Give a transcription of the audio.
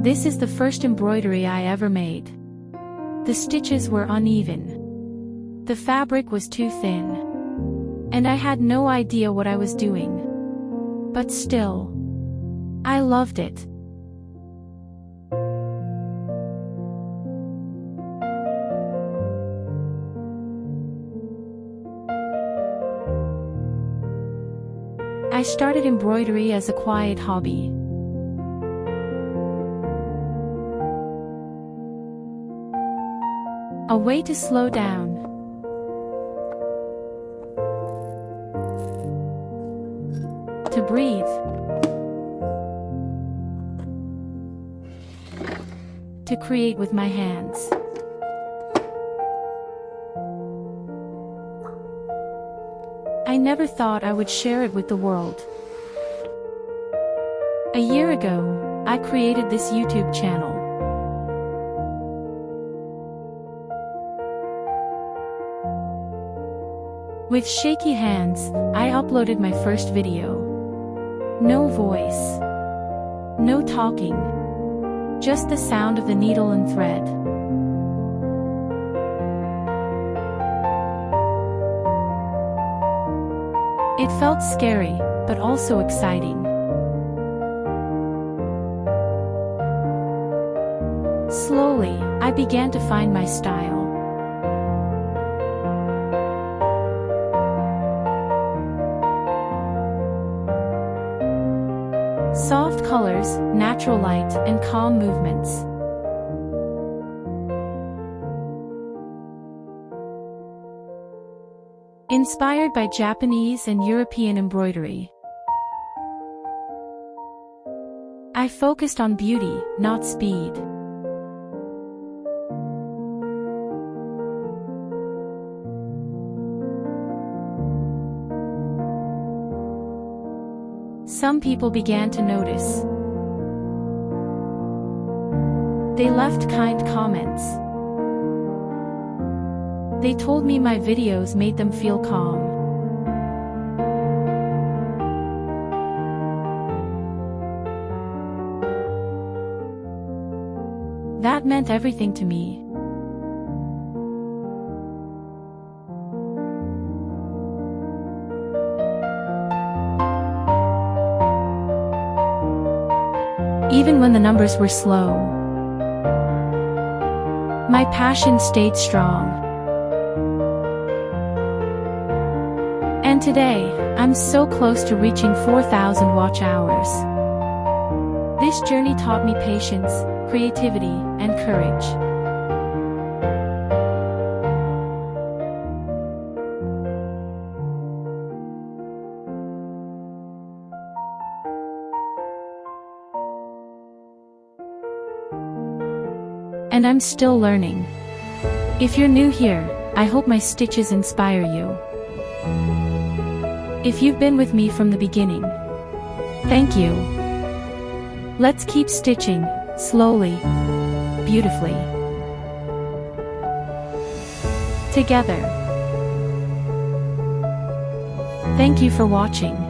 This is the first embroidery I ever made. The stitches were uneven. The fabric was too thin. And I had no idea what I was doing. But still, I loved it. I started embroidery as a quiet hobby. A way to slow down. To breathe. To create with my hands. I never thought I would share it with the world. A year ago, I created this YouTube channel. With shaky hands, I uploaded my first video. No voice. No talking. Just the sound of the needle and thread. It felt scary, but also exciting. Slowly, I began to find my style. Soft colors, natural light, and calm movements. Inspired by Japanese and European embroidery. I focused on beauty, not speed. Some people began to notice. They left kind comments. They told me my videos made them feel calm. That meant everything to me. Even when the numbers were slow, my passion stayed strong. And today, I'm so close to reaching 4,000 watch hours. This journey taught me patience, creativity, and courage. And I'm still learning. If you're new here, I hope my stitches inspire you. If you've been with me from the beginning, thank you. Let's keep stitching, slowly, beautifully. Together. Thank you for watching.